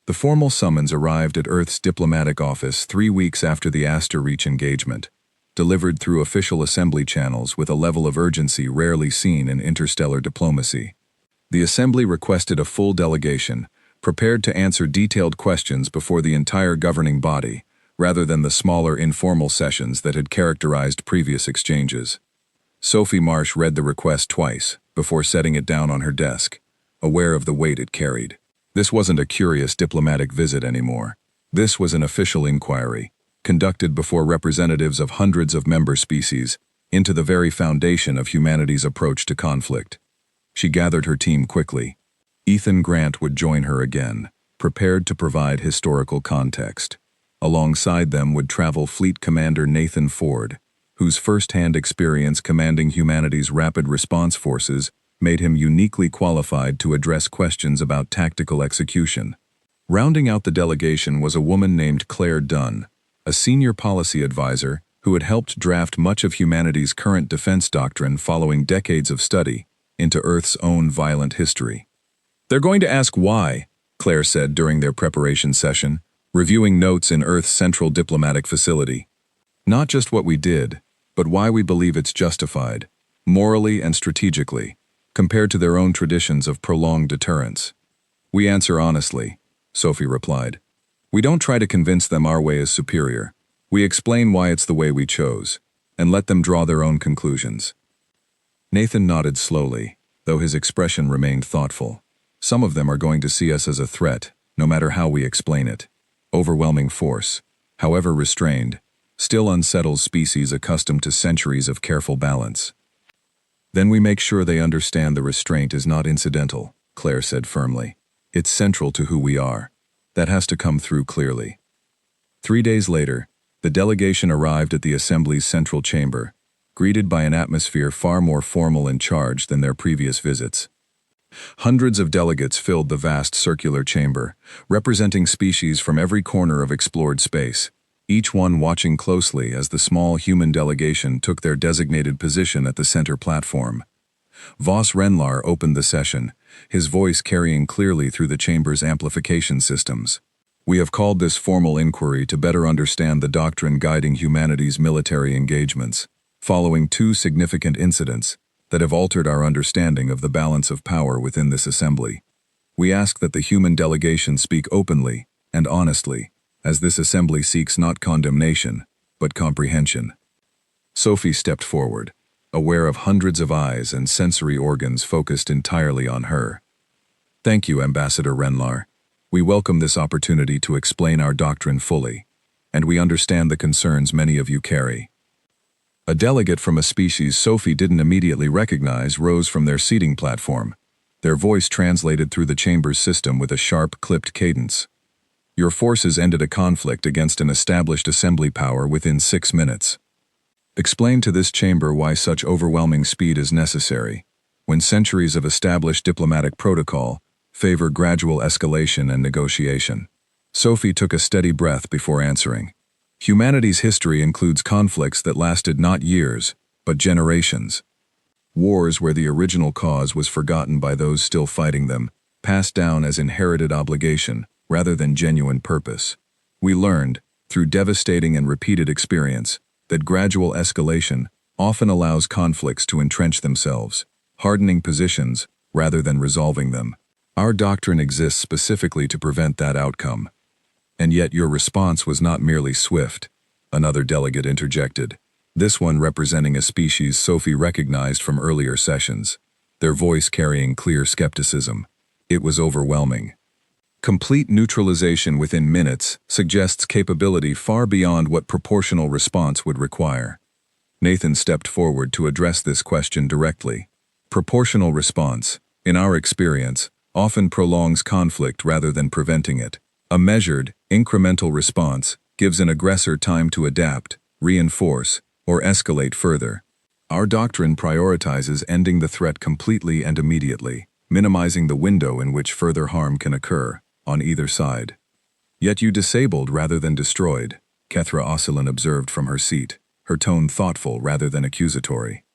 The formal summons arrived at Earth's diplomatic office 3 weeks after the Aster Reach engagement, delivered through official assembly channels with a level of urgency rarely seen in interstellar diplomacy. The Assembly requested a full delegation, prepared to answer detailed questions before the entire governing body, rather than the smaller informal sessions that had characterized previous exchanges. Sophie Marsh read the request twice, before setting it down on her desk, aware of the weight it carried. This wasn't a curious diplomatic visit anymore. This was an official inquiry, conducted before representatives of hundreds of member species, into the very foundation of humanity's approach to conflict. She gathered her team quickly. Ethan Grant would join her again, prepared to provide historical context. Alongside them would travel Fleet Commander Nathan Ford, whose first-hand experience commanding humanity's rapid response forces made him uniquely qualified to address questions about tactical execution. Rounding out the delegation was a woman named Claire Dunn, a senior policy advisor who had helped draft much of humanity's current defense doctrine following decades of study into Earth's own violent history. "They're going to ask why," Claire said during their preparation session, reviewing notes in Earth's central diplomatic facility. "Not just what we did, but why we believe it's justified, morally and strategically, compared to their own traditions of prolonged deterrence." "We answer honestly," Sophie replied. "We don't try to convince them our way is superior. We explain why it's the way we chose, and let them draw their own conclusions." Nathan nodded slowly, though his expression remained thoughtful. "Some of them are going to see us as a threat, no matter how we explain it. Overwhelming force, however restrained, still unsettles species accustomed to centuries of careful balance." "Then we make sure they understand the restraint is not incidental," Claire said firmly. "It's central to who we are. That has to come through clearly." 3 days later, the delegation arrived at the Assembly's central chamber, greeted by an atmosphere far more formal and charged than their previous visits. Hundreds of delegates filled the vast circular chamber, representing species from every corner of explored space, each one watching closely as the small human delegation took their designated position at the center platform. Voss Renlar opened the session, his voice carrying clearly through the chamber's amplification systems. "We have called this formal inquiry to better understand the doctrine guiding humanity's military engagements, following 2 significant incidents that have altered our understanding of the balance of power within this assembly. We ask that the human delegation speak openly and honestly, as this assembly seeks not condemnation, but comprehension." Sophie stepped forward, aware of hundreds of eyes and sensory organs focused entirely on her. "Thank you, Ambassador Renlar. We welcome this opportunity to explain our doctrine fully, and we understand the concerns many of you carry." A delegate from a species Sophie didn't immediately recognize rose from their seating platform, their voice translated through the chamber's system with a sharp, clipped cadence. "Your forces ended a conflict against an established assembly power within 6 minutes. Explain to this chamber why such overwhelming speed is necessary, when centuries of established diplomatic protocol favor gradual escalation and negotiation." Sophie took a steady breath before answering. "Humanity's history includes conflicts that lasted not years, but generations. Wars where the original cause was forgotten by those still fighting them, passed down as inherited obligation rather than genuine purpose. We learned, through devastating and repeated experience, that gradual escalation often allows conflicts to entrench themselves, hardening positions rather than resolving them. Our doctrine exists specifically to prevent that outcome. And yet your response was not merely swift, another delegate interjected, this one representing a species Sophie recognized from earlier sessions, their voice carrying clear skepticism. It was overwhelming. Complete neutralization within minutes suggests capability far beyond what proportional response would require. Nathan stepped forward to address this question directly. Proportional response, in our experience, often prolongs conflict rather than preventing it. A measured, incremental response gives an aggressor time to adapt, reinforce, or escalate further. Our doctrine prioritizes ending the threat completely and immediately, minimizing the window in which further harm can occur, on either side. Yet you disabled rather than destroyed, Kethra Ocelin observed from her seat, her tone thoughtful rather than accusatory.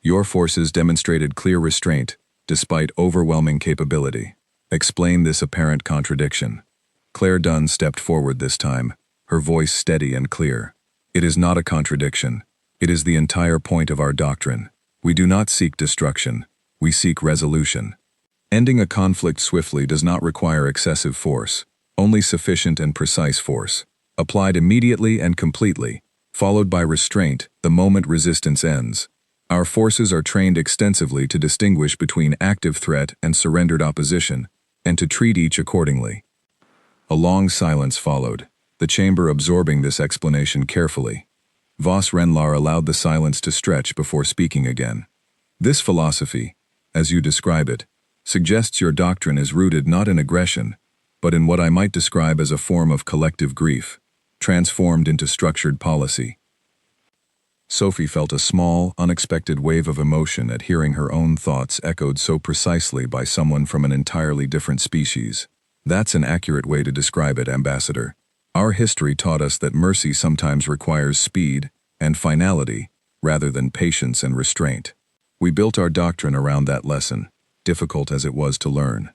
Your forces demonstrated clear restraint, despite overwhelming capability. Explain this apparent contradiction. Claire Dunn stepped forward this time, her voice steady and clear. It is not a contradiction. It is the entire point of our doctrine. We do not seek destruction. We seek resolution. Ending a conflict swiftly does not require excessive force, only sufficient and precise force, applied immediately and completely, followed by restraint the moment resistance ends. Our forces are trained extensively to distinguish between active threat and surrendered opposition, and to treat each accordingly. A long silence followed, the chamber absorbing this explanation carefully. Voss Renlar allowed the silence to stretch before speaking again. This philosophy, as you describe it, suggests your doctrine is rooted not in aggression, but in what I might describe as a form of collective grief, transformed into structured policy. Sophie felt a small, unexpected wave of emotion at hearing her own thoughts echoed so precisely by someone from an entirely different species. That's an accurate way to describe it, Ambassador. Our history taught us that mercy sometimes requires speed and finality rather than patience and restraint. We built our doctrine around that lesson, difficult as it was to learn.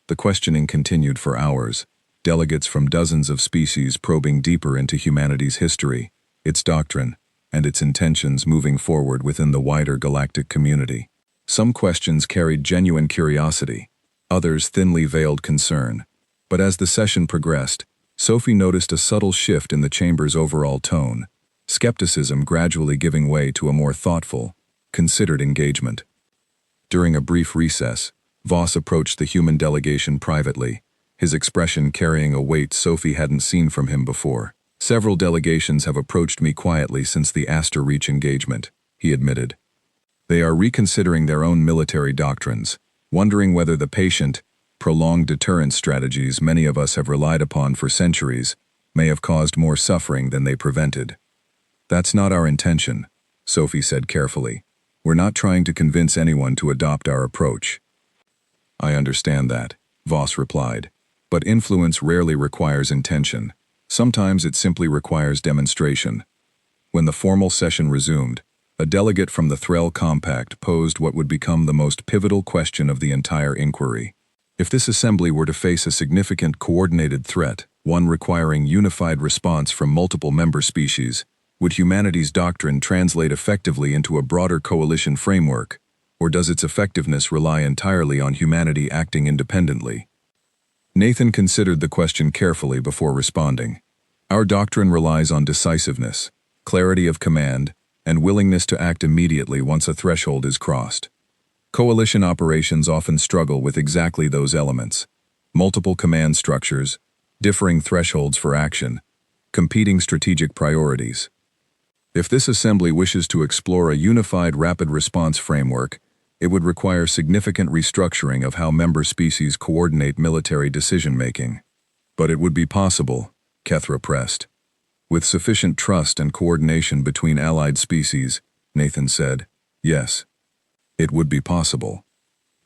The questioning continued for hours, delegates from dozens of species probing deeper into humanity's history, its doctrine, and its intentions moving forward within the wider galactic community. Some questions carried genuine curiosity, others thinly veiled concern. But as the session progressed, Sophie noticed a subtle shift in the chamber's overall tone, skepticism gradually giving way to a more thoughtful, considered engagement. During a brief recess, Voss approached the human delegation privately, his expression carrying a weight Sophie hadn't seen from him before. Several delegations have approached me quietly since the Aster Reach engagement, he admitted. They are reconsidering their own military doctrines, wondering whether the patient, prolonged deterrence strategies many of us have relied upon for centuries may have caused more suffering than they prevented. That's not our intention, Sophie said carefully. We're not trying to convince anyone to adopt our approach. I understand that, Voss replied, but influence rarely requires intention. Sometimes it simply requires demonstration. When the formal session resumed, a delegate from the Threll Compact posed what would become the most pivotal question of the entire inquiry. If this assembly were to face a significant coordinated threat, one requiring unified response from multiple member species, would humanity's doctrine translate effectively into a broader coalition framework, or does its effectiveness rely entirely on humanity acting independently? Nathan considered the question carefully before responding. Our doctrine relies on decisiveness, clarity of command, and willingness to act immediately once a threshold is crossed. Coalition operations often struggle with exactly those elements: multiple command structures, differing thresholds for action, competing strategic priorities. If this assembly wishes to explore a unified rapid response framework, it would require significant restructuring of how member species coordinate military decision-making. But it would be possible, Kethra pressed. With sufficient trust and coordination between allied species, Nathan said, yes, it would be possible.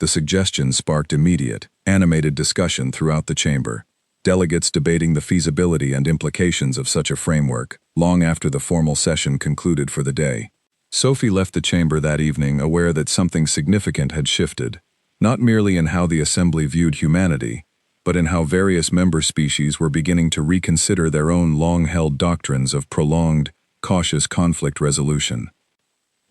The suggestion sparked immediate, animated discussion throughout the chamber, delegates debating the feasibility and implications of such a framework, long after the formal session concluded for the day. Sophie left the chamber that evening aware that something significant had shifted, not merely in how the assembly viewed humanity, but in how various member species were beginning to reconsider their own long-held doctrines of prolonged, cautious conflict resolution.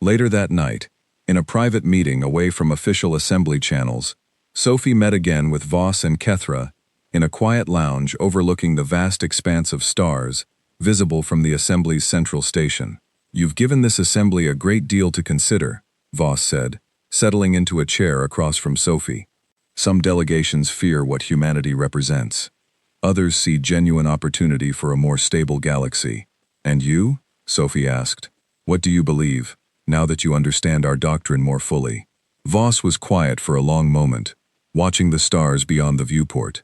Later that night, in a private meeting away from official assembly channels, Sophie met again with Voss and Kethra in a quiet lounge overlooking the vast expanse of stars visible from the assembly's central station. "You've given this assembly a great deal to consider," Voss said, settling into a chair across from Sophie. "Some delegations fear what humanity represents. Others see genuine opportunity for a more stable galaxy. And you?" Sophie asked. "What do you believe, now that you understand our doctrine more fully?" Voss was quiet for a long moment, watching the stars beyond the viewport.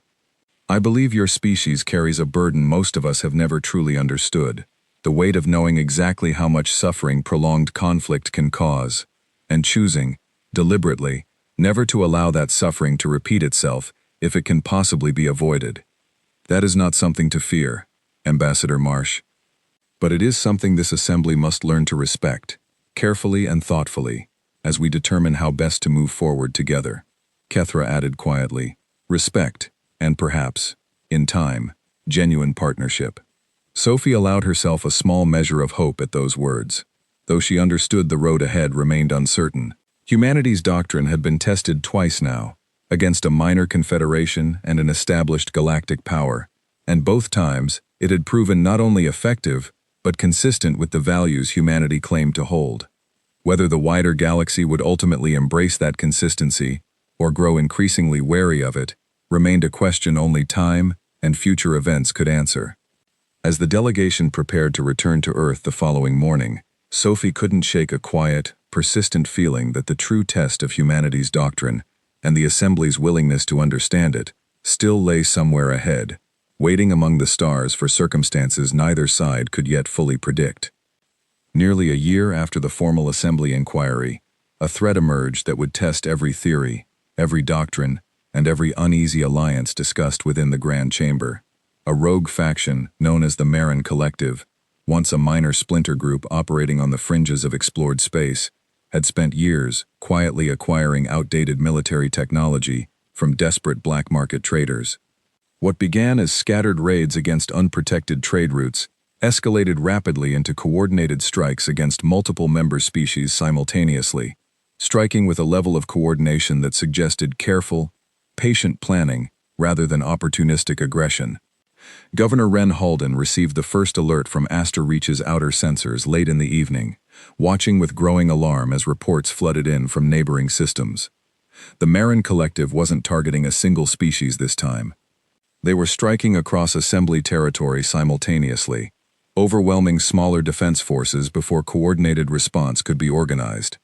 "I believe your species carries a burden most of us have never truly understood, the weight of knowing exactly how much suffering prolonged conflict can cause, and choosing, deliberately, never to allow that suffering to repeat itself if it can possibly be avoided. That is not something to fear, Ambassador Marsh. But it is something this assembly must learn to respect, carefully and thoughtfully, as we determine how best to move forward together." Kethra added quietly, "Respect, and perhaps, in time, genuine partnership." Sophie allowed herself a small measure of hope at those words. Though she understood the road ahead remained uncertain. Humanity's doctrine had been tested twice now, against a minor confederation and an established galactic power, and both times it had proven not only effective, but consistent with the values humanity claimed to hold. Whether the wider galaxy would ultimately embrace that consistency, or grow increasingly wary of it, remained a question only time and future events could answer. As the delegation prepared to return to Earth the following morning, Sophie couldn't shake a quiet, persistent feeling that the true test of humanity's doctrine, and the Assembly's willingness to understand it, still lay somewhere ahead, waiting among the stars for circumstances neither side could yet fully predict. Nearly a year after the formal Assembly inquiry, a threat emerged that would test every theory, every doctrine, and every uneasy alliance discussed within the Grand Chamber. A rogue faction known as the Marin Collective, once a minor splinter group operating on the fringes of explored space, had spent years quietly acquiring outdated military technology from desperate black market traders. What began as scattered raids against unprotected trade routes escalated rapidly into coordinated strikes against multiple member species simultaneously, striking with a level of coordination that suggested careful, patient planning rather than opportunistic aggression. Governor Ren Halden received the first alert from Aster Reach's outer sensors late in the evening, watching with growing alarm as reports flooded in from neighboring systems. The Marin Collective wasn't targeting a single species this time. They were striking across Assembly territory simultaneously, overwhelming smaller defense forces before coordinated response could be organized.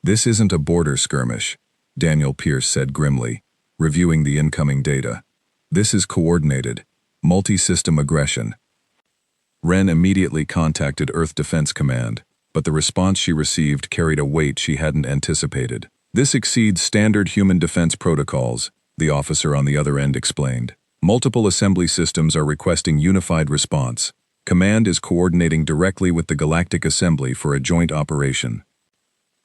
"This isn't a border skirmish," Daniel Pierce said grimly, reviewing the incoming data. "This is coordinated, multi-system aggression." Ren immediately contacted Earth Defense Command, but the response she received carried a weight she hadn't anticipated. "This exceeds standard human defense protocols," the officer on the other end explained. "Multiple assembly systems are requesting unified response. Command is coordinating directly with the Galactic Assembly for a joint operation."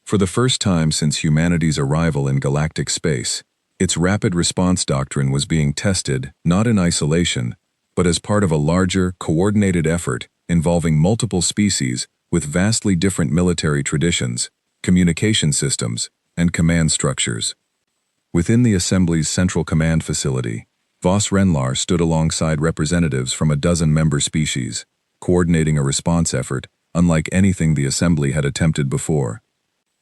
For the first time since humanity's arrival in galactic space, its rapid response doctrine was being tested not in isolation, but as part of a larger, coordinated effort involving multiple species with vastly different military traditions, communication systems, and command structures. Within the Assembly's Central Command Facility, Voss Renlar stood alongside representatives from a dozen member species, coordinating a response effort unlike anything the Assembly had attempted before.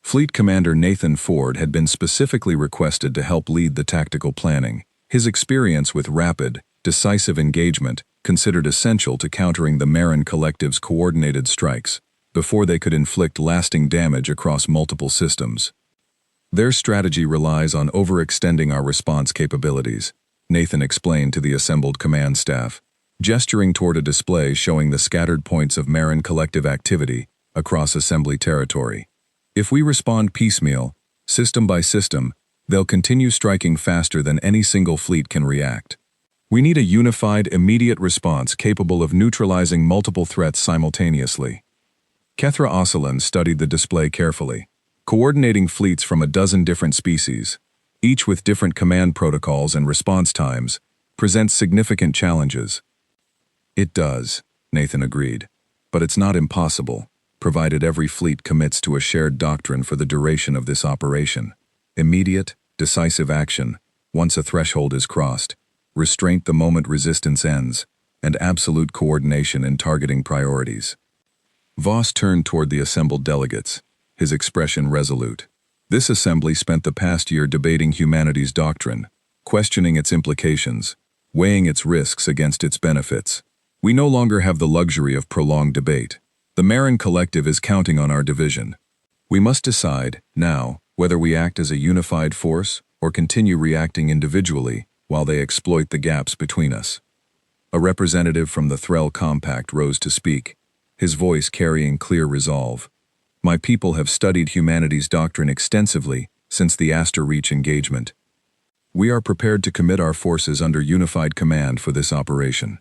Fleet Commander Nathan Ford had been specifically requested to help lead the tactical planning, his experience with rapid, decisive engagement considered essential to countering the Marin Collective's coordinated strikes before they could inflict lasting damage across multiple systems. "Their strategy relies on overextending our response capabilities," Nathan explained to the assembled command staff, gesturing toward a display showing the scattered points of Marin Collective activity across Assembly territory. "If we respond piecemeal, system by system, they'll continue striking faster than any single fleet can react. We need a unified, immediate response capable of neutralizing multiple threats simultaneously." Kethra Ocelin studied the display carefully. Coordinating fleets from a dozen different species, each with different command protocols and response times, presents significant challenges. "It does," Nathan agreed, "but it's not impossible, provided every fleet commits to a shared doctrine for the duration of this operation. Immediate, decisive action, once a threshold is crossed, restraint the moment resistance ends, and absolute coordination in targeting priorities. Voss turned toward the assembled delegates, his expression resolute. This assembly spent the past year debating humanity's doctrine, questioning its implications, weighing its risks against its benefits. We no longer have the luxury of prolonged debate. The Marin Collective is counting on our division. We must decide, now, whether we act as a unified force or continue reacting individually while they exploit the gaps between us. A representative from the Threll Compact rose to speak, his voice carrying clear resolve. My people have studied humanity's doctrine extensively since the Aster Reach engagement. We are prepared to commit our forces under unified command for this operation.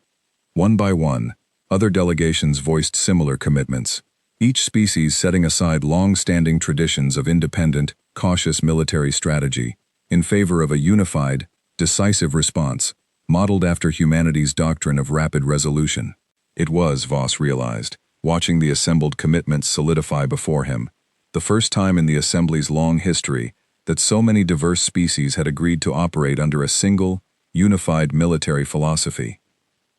One by one, other delegations voiced similar commitments, each species setting aside long-standing traditions of independent, cautious military strategy in favor of a unified, decisive response, modeled after humanity's doctrine of rapid resolution. It was, Voss realized, watching the assembled commitments solidify before him, the first time in the Assembly's long history that so many diverse species had agreed to operate under a single, unified military philosophy.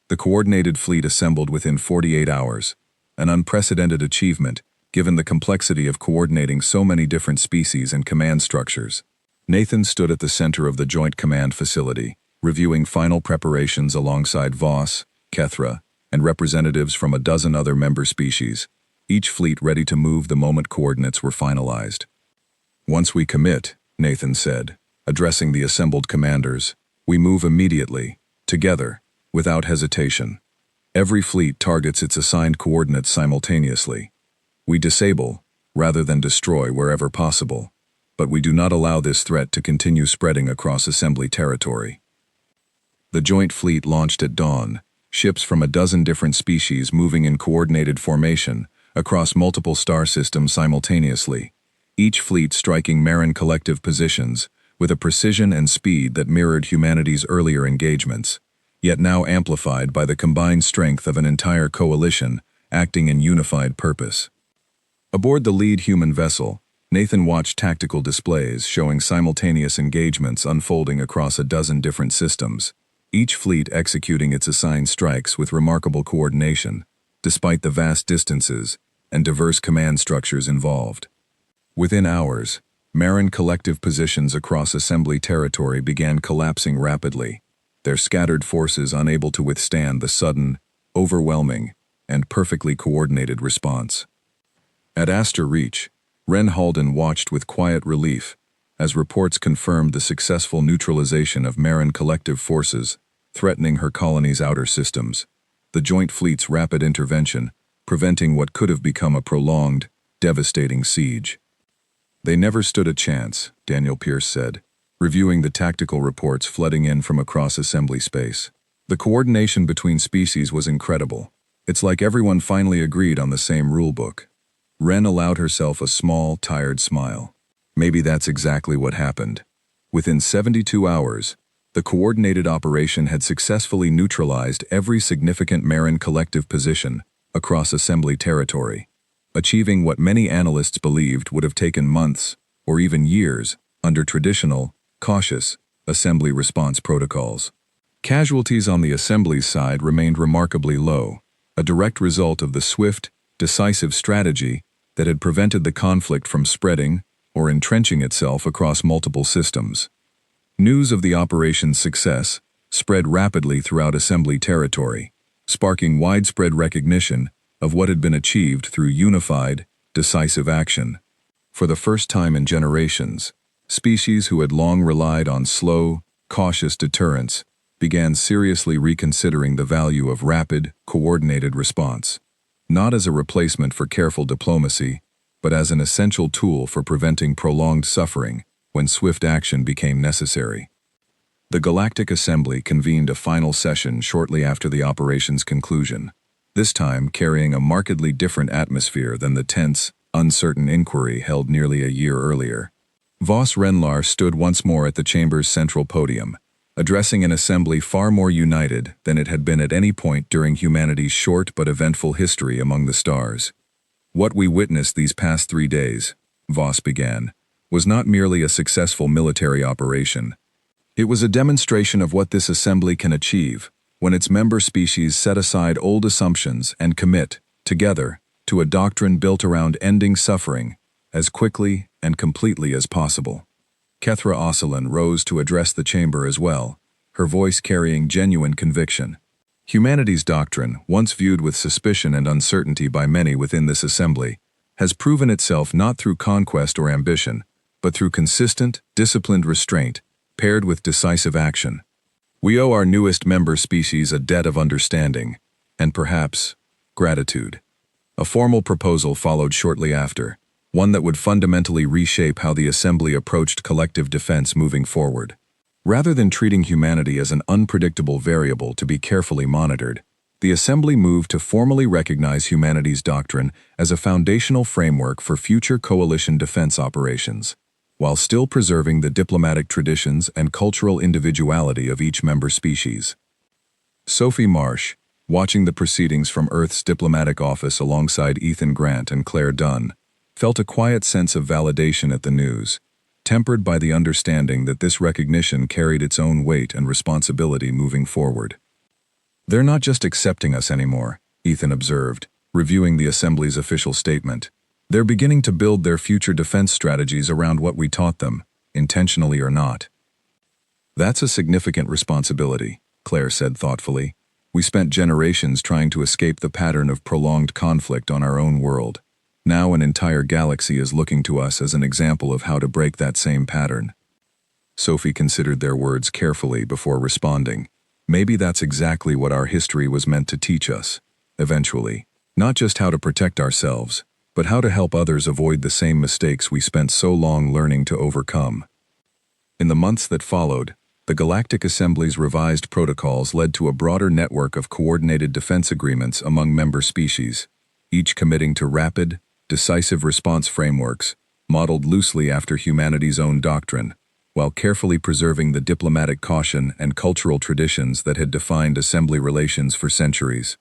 The coordinated fleet assembled within 48 hours, an unprecedented achievement given the complexity of coordinating so many different species and command structures. Nathan stood at the center of the Joint Command Facility, reviewing final preparations alongside Voss, Kethra, and representatives from a dozen other member species, each fleet ready to move the moment coordinates were finalized. Once we commit, Nathan said, addressing the assembled commanders, we move immediately, together, without hesitation. Every fleet targets its assigned coordinates simultaneously. We disable, rather than destroy wherever possible, but we do not allow this threat to continue spreading across Assembly territory. The joint fleet launched at dawn, ships from a dozen different species moving in coordinated formation across multiple star systems simultaneously, each fleet striking Marin Collective positions with a precision and speed that mirrored humanity's earlier engagements, yet now amplified by the combined strength of an entire coalition acting in unified purpose. Aboard the lead human vessel, Nathan watched tactical displays showing simultaneous engagements unfolding across a dozen different systems, each fleet executing its assigned strikes with remarkable coordination, despite the vast distances and diverse command structures involved. Within hours, Marin Collective positions across Assembly territory began collapsing rapidly, their scattered forces unable to withstand the sudden, overwhelming, and perfectly coordinated response. At Aster Reach, Ren Halden watched with quiet relief as reports confirmed the successful neutralization of Marin Collective forces threatening her colony's outer systems, the joint fleet's rapid intervention preventing what could have become a prolonged, devastating siege. They never stood a chance, Daniel Pierce said, reviewing the tactical reports flooding in from across Assembly space. The coordination between species was incredible. It's like everyone finally agreed on the same rulebook. Ren allowed herself a small, tired smile. Maybe that's exactly what happened. Within 72 hours, the coordinated operation had successfully neutralized every significant Marin Collective position across Assembly territory, achieving what many analysts believed would have taken months or even years under traditional, cautious, Assembly response protocols. Casualties on the Assembly's side remained remarkably low, a direct result of the swift, decisive strategy that had prevented the conflict from spreading or entrenching itself across multiple systems. News of the operation's success spread rapidly throughout Assembly territory, sparking widespread recognition of what had been achieved through unified, decisive action. For the first time in generations, species who had long relied on slow, cautious deterrence began seriously reconsidering the value of rapid, coordinated response, not as a replacement for careful diplomacy, but as an essential tool for preventing prolonged suffering when swift action became necessary. The Galactic Assembly convened a final session shortly after the operation's conclusion, this time carrying a markedly different atmosphere than the tense, uncertain inquiry held nearly a year earlier. Voss Renlar stood once more at the chamber's central podium, addressing an assembly far more united than it had been at any point during humanity's short but eventful history among the stars. What we witnessed these past 3 days, Voss began, was not merely a successful military operation. It was a demonstration of what this assembly can achieve when its member species set aside old assumptions and commit, together, to a doctrine built around ending suffering as quickly and completely as possible. Kethra Osselin rose to address the chamber as well, her voice carrying genuine conviction. Humanity's doctrine, once viewed with suspicion and uncertainty by many within this assembly, has proven itself not through conquest or ambition, but through consistent, disciplined restraint, paired with decisive action. We owe our newest member species a debt of understanding, and perhaps, gratitude. A formal proposal followed shortly after, one that would fundamentally reshape how the assembly approached collective defense moving forward. Rather than treating humanity as an unpredictable variable to be carefully monitored, the assembly moved to formally recognize humanity's doctrine as a foundational framework for future coalition defense operations, while still preserving the diplomatic traditions and cultural individuality of each member species. Sophie Marsh, watching the proceedings from Earth's diplomatic office alongside Ethan Grant and Claire Dunn, felt a quiet sense of validation at the news, tempered by the understanding that this recognition carried its own weight and responsibility moving forward. "They're not just accepting us anymore," Ethan observed, reviewing the Assembly's official statement. "They're beginning to build their future defense strategies around what we taught them, intentionally or not." "That's a significant responsibility," Claire said thoughtfully. "We spent generations trying to escape the pattern of prolonged conflict on our own world. Now an entire galaxy is looking to us as an example of how to break that same pattern." Sophie considered their words carefully before responding. "Maybe that's exactly what our history was meant to teach us, eventually. Not just how to protect ourselves, but how to help others avoid the same mistakes we spent so long learning to overcome." In the months that followed, the Galactic Assembly's revised protocols led to a broader network of coordinated defense agreements among member species, each committing to rapid, decisive response frameworks, modeled loosely after humanity's own doctrine, while carefully preserving the diplomatic caution and cultural traditions that had defined assembly relations for centuries.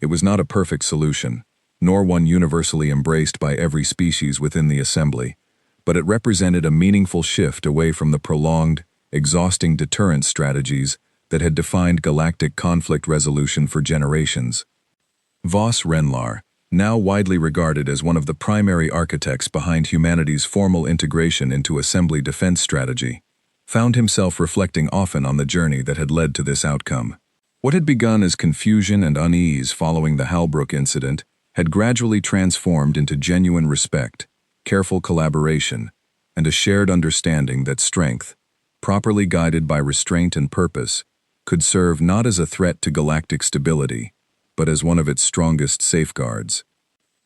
It was not a perfect solution, nor one universally embraced by every species within the assembly, but it represented a meaningful shift away from the prolonged, exhausting deterrence strategies that had defined galactic conflict resolution for generations. Voss Renlar, now widely regarded as one of the primary architects behind humanity's formal integration into assembly defense strategy, found himself reflecting often on the journey that had led to this outcome. What had begun as confusion and unease following the Halbrook incident had gradually transformed into genuine respect, careful collaboration, and a shared understanding that strength, properly guided by restraint and purpose, could serve not as a threat to galactic stability, but as one of its strongest safeguards.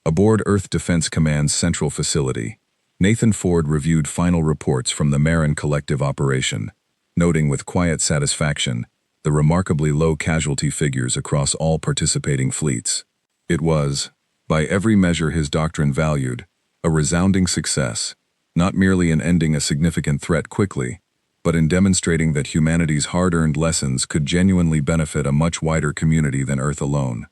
Aboard Earth Defense Command's central facility, Nathan Ford reviewed final reports from the Marin collective operation, noting with quiet satisfaction the remarkably low casualty figures across all participating fleets. It was, by every measure his doctrine valued, a resounding success, not merely in ending a significant threat quickly, but in demonstrating that humanity's hard-earned lessons could genuinely benefit a much wider community than Earth alone.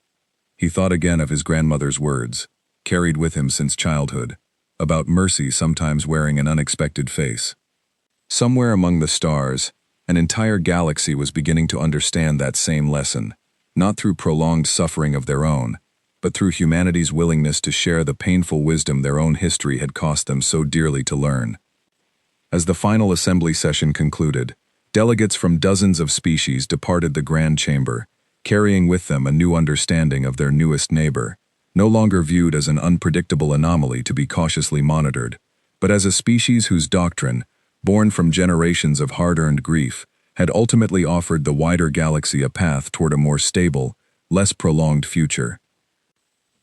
He thought again of his grandmother's words, carried with him since childhood, about mercy sometimes wearing an unexpected face. Somewhere among the stars, an entire galaxy was beginning to understand that same lesson, not through prolonged suffering of their own, but through humanity's willingness to share the painful wisdom their own history had cost them so dearly to learn. As the final assembly session concluded, delegates from dozens of species departed the Grand Chamber, carrying with them a new understanding of their newest neighbor, no longer viewed as an unpredictable anomaly to be cautiously monitored, but as a species whose doctrine, born from generations of hard-earned grief, had ultimately offered the wider galaxy a path toward a more stable, less prolonged future.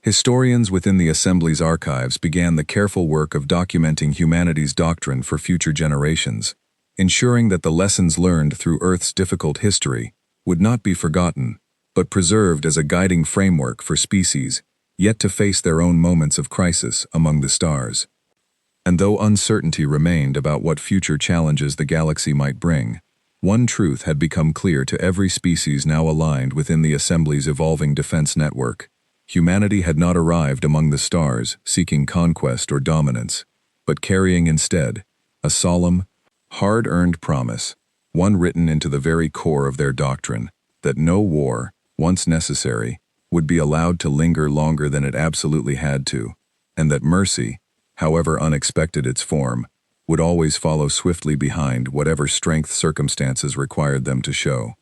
Historians within the Assembly's archives began the careful work of documenting humanity's doctrine for future generations, ensuring that the lessons learned through Earth's difficult history would not be forgotten, but preserved as a guiding framework for species yet to face their own moments of crisis among the stars. And though uncertainty remained about what future challenges the galaxy might bring, one truth had become clear to every species now aligned within the Assembly's evolving defense network. Humanity had not arrived among the stars seeking conquest or dominance, but carrying instead a solemn, hard-earned promise, one written into the very core of their doctrine, that no war, once necessary, would be allowed to linger longer than it absolutely had to, and that mercy, however unexpected its form, would always follow swiftly behind whatever strength circumstances required them to show.